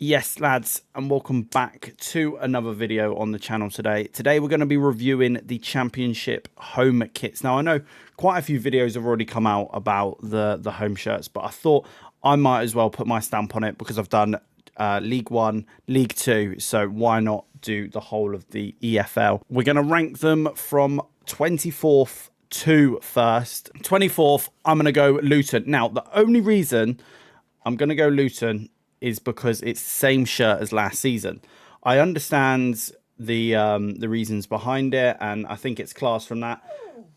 Yes, lads, and welcome back to another video on the channel today. Today, we're going to be reviewing the Championship home kits. Now, I know quite a few videos have already come out about the home shirts, but I thought I might as well put my stamp on it because I've done League 1, League 2, so why not do the whole of the EFL? We're going to rank them from 24th to 1st. 24th, I'm going to go Luton. Now, the only reason I'm going to go Luton is because it's the same shirt as last season. I understand the reasons behind it, and I think it's class from that.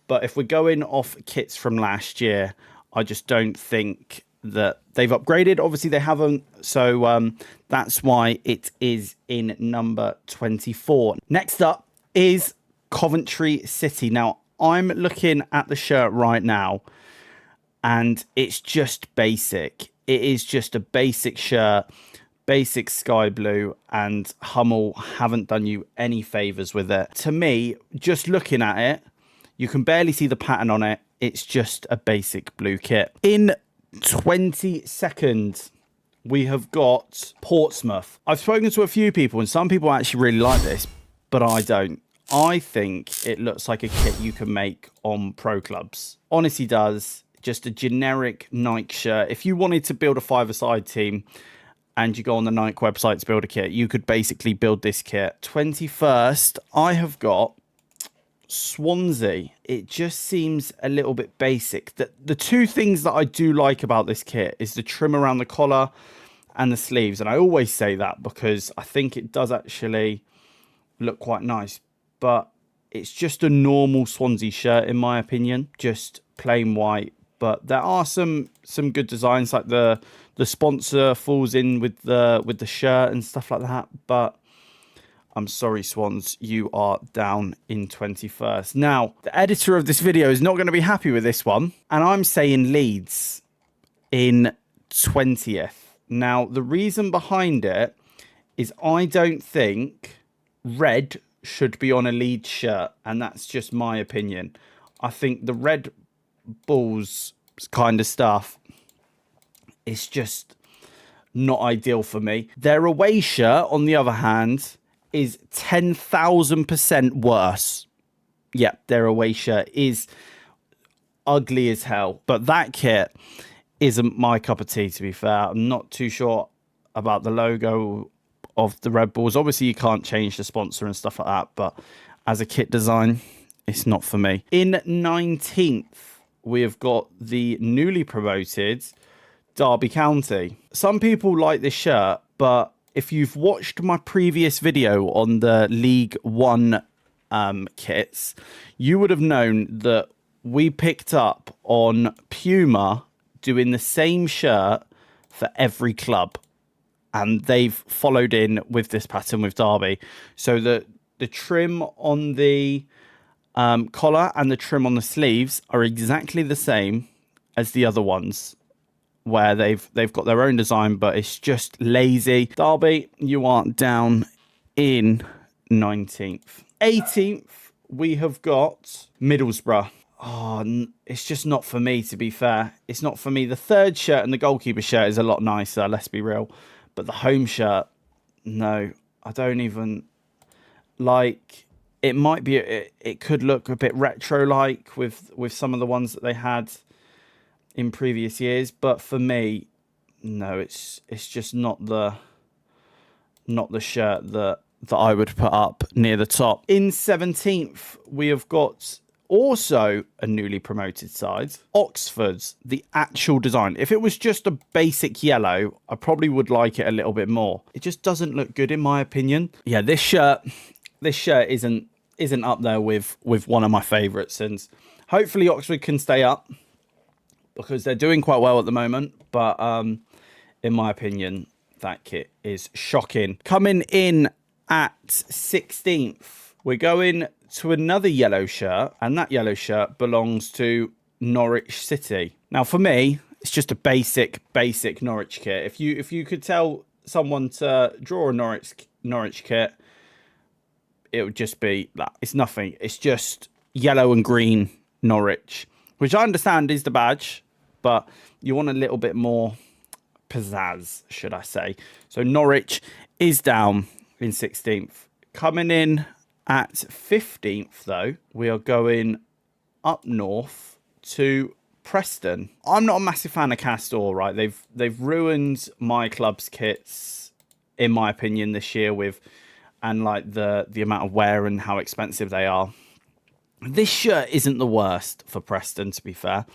But if we're going off kits from last year, I just don't think that they've upgraded. Obviously, they haven't. So that's why it is in number 24. Next up is Coventry City. Now, I'm looking at the shirt right now, and it's just basic. It is just a basic shirt, basic sky blue, and Hummel haven't done you any favours with it. To me, just looking at it, you can barely see the pattern on it. It's just a basic blue kit. In 22nd, we have got Portsmouth. I've spoken to a few people, and some people actually really like this, but I don't. I think it looks like a kit you can make on pro clubs. Honestly does. Just a generic Nike shirt. If you wanted to build a five-a-side team and you go on the Nike website to build a kit, you could basically build this kit. 21st, I have got Swansea. It just seems a little bit basic. The two things that I do like about this kit is the trim around the collar and the sleeves. And I always say that because I think it does actually look quite nice. But it's just a normal Swansea shirt, in my opinion. Just plain white. But there are some good designs, like the sponsor falls in with the shirt and stuff like that. But I'm sorry, Swans, you are down in 21st. Now, the editor of this video is not going to be happy with this one, and I'm saying Leeds in 20th. Now, the reason behind it is I don't think red should be on a Leeds shirt, and that's just my opinion. I think the red balls kind of stuff is just not ideal for me. Their away shirt, on the other hand, is 10,000% worse. Yeah, their away shirt is ugly as hell. But that kit isn't my cup of tea, to be fair. I'm not too sure about the logo of the Red Bulls. Obviously, you can't change the sponsor and stuff like that. But as a kit design, it's not for me. In 19th, we have got the newly promoted Derby County. Some people like this shirt, but if you've watched my previous video on the League 1 kits, you would have known that we picked up on Puma doing the same shirt for every club. And they've followed in with this pattern with Derby. So the trim on the collar and the trim on the sleeves are exactly the same as the other ones, where they've got their own design, but it's just lazy. Derby, you are down in 19th. 18th, we have got Middlesbrough. Oh, it's just not for me, to be fair. It's not for me. The third shirt and the goalkeeper shirt is a lot nicer, let's be real. But the home shirt, no, I don't even like. It might be, it could look a bit retro-like with some of the ones that they had in previous years. But for me, no, it's just not the shirt that I would put up near the top. In 17th, we have got also a newly promoted side, Oxford's, the actual design. If it was just a basic yellow, I probably would like it a little bit more. It just doesn't look good, in my opinion. Yeah, this shirt isn't up there with one of my favourites, and hopefully Oxford can stay up because they're doing quite well at the moment. But in my opinion, that kit is shocking. Coming in at 16th, we're going to another yellow shirt, and that yellow shirt belongs to Norwich City. Now, for me, it's just a basic Norwich kit. If you could tell someone to draw a Norwich kit, it would just be that. It's nothing. It's just yellow and green Norwich, which I understand is the badge, but you want a little bit more pizzazz, should I say. So Norwich is down in 16th. Coming in at 15th, though, we are going up north to Preston. I'm not a massive fan of Castore, right? They've ruined my club's kits, in my opinion, this year and like the amount of wear and how expensive they are. This shirt isn't the worst for Preston, to be fair.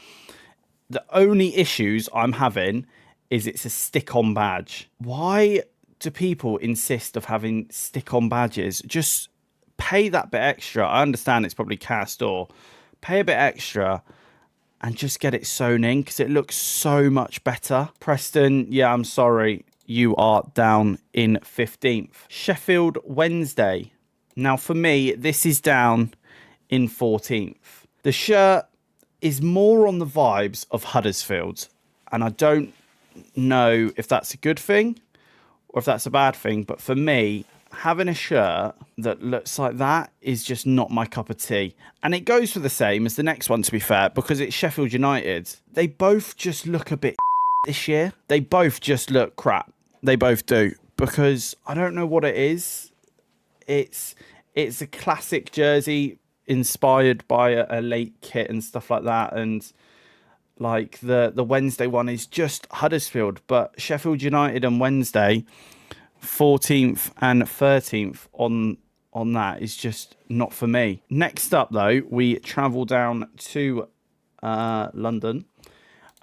The only issues I'm having is it's a stick-on badge. Why do people insist of having stick-on badges? Just pay that bit extra. I understand it's probably Castore. Pay a bit extra and just get it sewn in because it looks so much better. Preston, yeah, I'm sorry. You are down in 15th. Sheffield Wednesday. Now, for me, this is down in 14th. The shirt is more on the vibes of Huddersfield. And I don't know if that's a good thing or if that's a bad thing. But for me, having a shirt that looks like that is just not my cup of tea. And it goes for the same as the next one, to be fair, because it's Sheffield United. They both just look a bit this year. They both just look crap. They both do. Because I don't know what it is. It's a classic jersey inspired by a late kit and stuff like that. And like the Wednesday one is just Huddersfield. But Sheffield United and Wednesday, 14th and 13th on that is just not for me. Next up, though, we travel down to London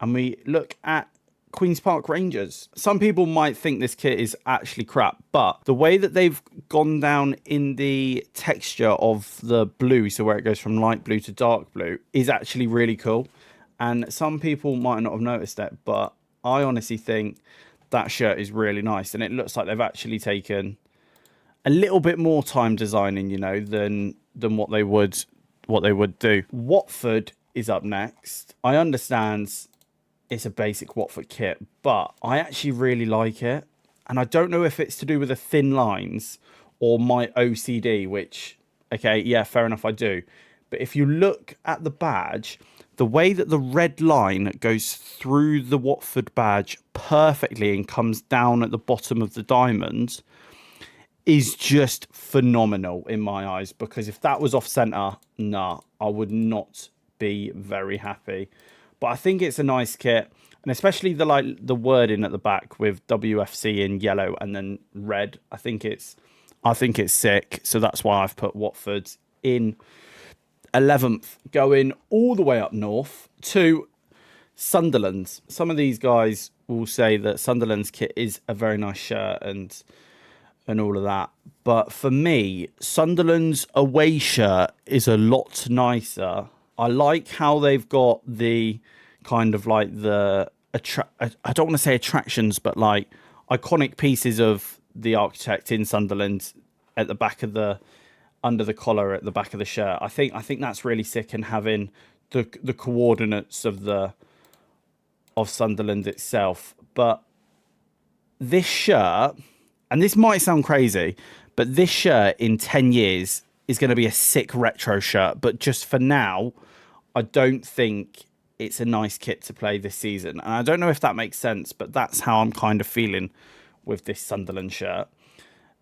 and we look at Queen's Park Rangers. Some people might think this kit is actually crap, but the way that they've gone down in the texture of the blue, so where it goes from light blue to dark blue, is actually really cool. And some people might not have noticed that, but I honestly think that shirt is really nice. And it looks like they've actually taken a little bit more time designing, you know, than what they would do. Watford is up next. I understand it's a basic Watford kit, but I actually really like it. And I don't know if it's to do with the thin lines or my OCD, which, okay, yeah, fair enough, I do. But if you look at the badge, the way that the red line goes through the Watford badge perfectly and comes down at the bottom of the diamond is just phenomenal in my eyes. Because if that was off centre, nah, I would not be very happy. But I think it's a nice kit, and especially the wording at the back with WFC in yellow and then red. I think it's sick. So that's why I've put Watford in 11th, going all the way up north to Sunderland. Some of these guys will say that Sunderland's kit is a very nice shirt and all of that. But for me, Sunderland's away shirt is a lot nicer. I like how they've got the kind of like I don't want to say attractions, but like iconic pieces of the architect in Sunderland at the back of under the collar at the back of the shirt. I think that's really sick, and having the coordinates of Sunderland itself. But this shirt, and this might sound crazy, but this shirt in 10 years is going to be a sick retro shirt. But just for now, I don't think it's a nice kit to play this season. And I don't know if that makes sense, but that's how I'm kind of feeling with this Sunderland shirt.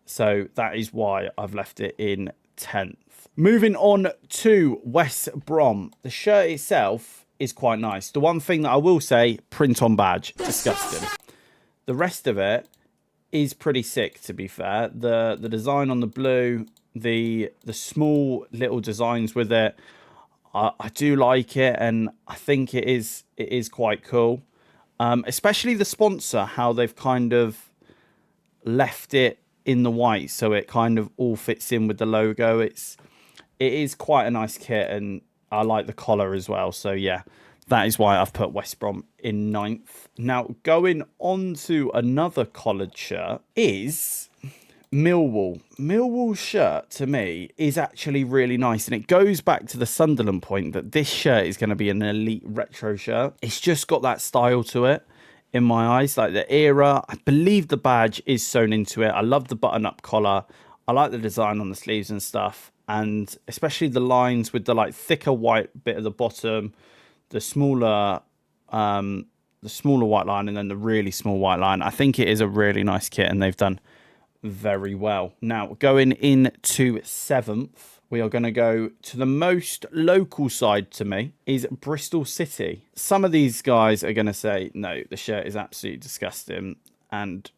So that is why I've left it in 10th. Moving on to West Brom. The shirt itself is quite nice. The one thing that I will say, print on badge, disgusting. The rest of it is pretty sick, to be fair. The design on the blue, the small little designs with it, I do like it, and I think it is quite cool. Especially the sponsor, how they've kind of left it in the white, so it kind of all fits in with the logo. It is quite a nice kit, and I like the collar as well. So yeah, that is why I've put West Brom in 9th. Now, going on to another collared shirt is Millwall. Millwall's shirt, to me, is actually really nice. And it goes back to the Sunderland point that this shirt is going to be an elite retro shirt. It's just got that style to it in my eyes. Like the era, I believe the badge is sewn into it. I love the button-up collar. I like the design on the sleeves and stuff. And especially the lines with the like thicker white bit at the bottom, the smaller the smaller white line and then the really small white line. I think it is a really nice kit and they've done very well. Now, going into 7th, we are going to go to the most local side to me is Bristol City. Some of these guys are going to say, no, the shirt is absolutely disgusting and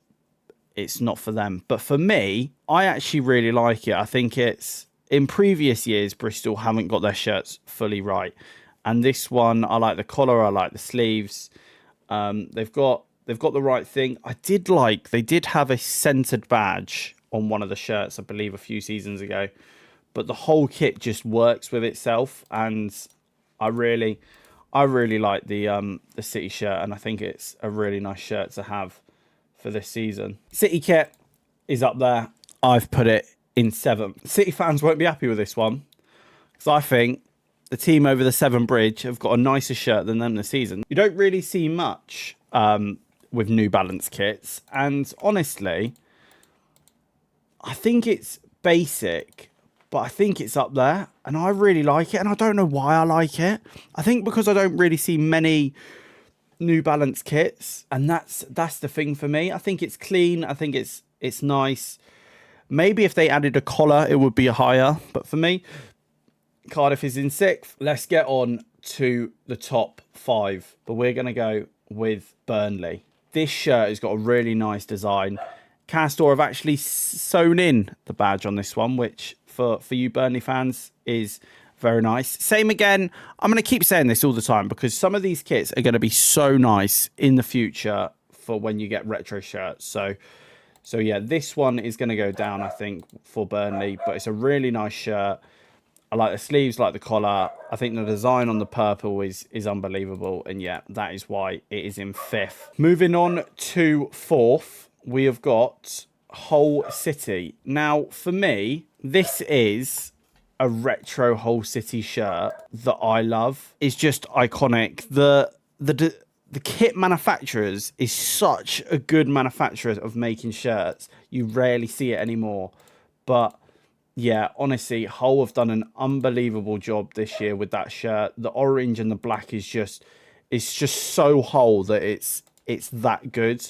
it's not for them. But for me, I actually really like it. I think it's, in previous years, Bristol haven't got their shirts fully right. And this one, I like the collar, I like the sleeves. They've got the right thing. They did have a centered badge on one of the shirts, I believe, a few seasons ago. But the whole kit just works with itself, and I really like the City shirt, and I think it's a really nice shirt to have for this season. City kit is up there. I've put it in 7th. City fans won't be happy with this one because I think the team over the Severn Bridge have got a nicer shirt than them this season. You don't really see much with New Balance kits, and honestly, I think it's basic, but I think it's up there, and I really like it, and I don't know why I like it. I think because I don't really see many New Balance kits, and that's the thing for me. I think it's clean. I think it's nice. Maybe if they added a collar, it would be higher, but for me, Cardiff is in 6th. Let's get on to the top 5, but we're going to go with Burnley. This shirt has got a really nice design. Castor have actually sewn in the badge on this one, which for you Burnley fans is very nice. Same again, I'm going to keep saying this all the time because some of these kits are going to be so nice in the future for when you get retro shirts. So yeah, this one is going to go down, I think, for Burnley, but it's a really nice shirt. I like the sleeves, like the collar. I think the design on the purple is unbelievable. And yeah, that is why it is in 5th. Moving on to 4th, we have got Hull City. Now, for me, this is a retro Hull City shirt that I love. It's just iconic. The kit manufacturers is such a good manufacturer of making shirts. You rarely see it anymore. But yeah, honestly, Hull have done an unbelievable job this year with that shirt. The orange and the black is just so Hull that it's that good.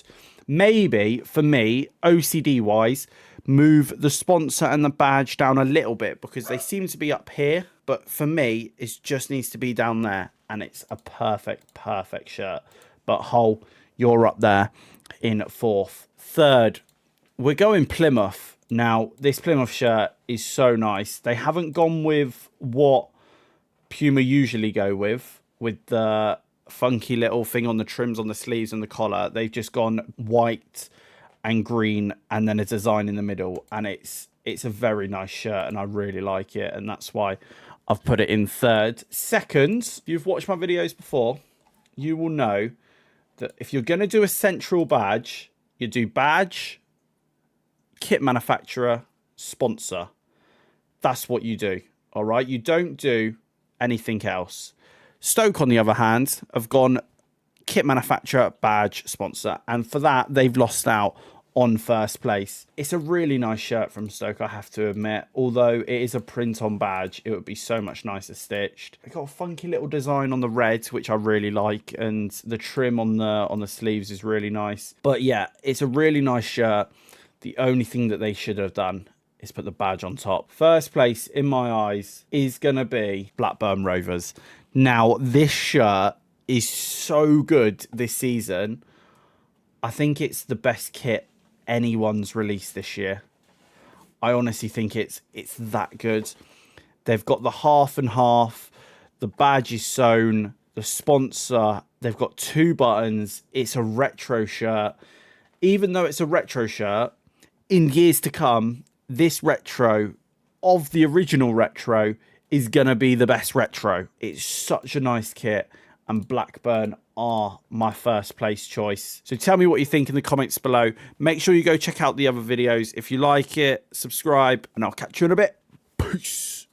Maybe for me, OCD wise, move the sponsor and the badge down a little bit because they seem to be up here. But for me, it just needs to be down there, and it's a perfect shirt. But Hull, you're up there in 4th. 3rd, we're going Plymouth. Now, this Plymouth shirt is so nice. They haven't gone with what Puma usually go with the funky little thing on the trims on the sleeves and the collar. They've just gone white and green and then a design in the middle, and it's a very nice shirt and I really like it, and that's why I've put it in 3rd. 2nd, if you've watched my videos before, you will know that if you're going to do a central badge, you do badge, kit manufacturer, sponsor. That's what you do, all right? You don't do anything else. Stoke, on the other hand, have gone kit manufacturer, badge, sponsor. And for that, they've lost out on 1st place. It's a really nice shirt from Stoke, I have to admit. Although it is a print on badge, it would be so much nicer stitched. They've got a funky little design on the red, which I really like. And the trim on the sleeves is really nice. But yeah, it's a really nice shirt. The only thing that they should have done is put the badge on top. 1st place, in my eyes, is going to be Blackburn Rovers. Now, this shirt is so good this season. I think it's the best kit anyone's released this year. I honestly think it's that good. They've got the half and half. The badge is sewn. The sponsor, they've got 2 buttons. It's a retro shirt. Even though it's a retro shirt, in years to come, this retro of the original retro is going to be the best retro. It's such a nice kit, and Blackburn are my 1st place choice. So tell me what you think in the comments below. Make sure you go check out the other videos. If you like it, subscribe, and I'll catch you in a bit. Peace.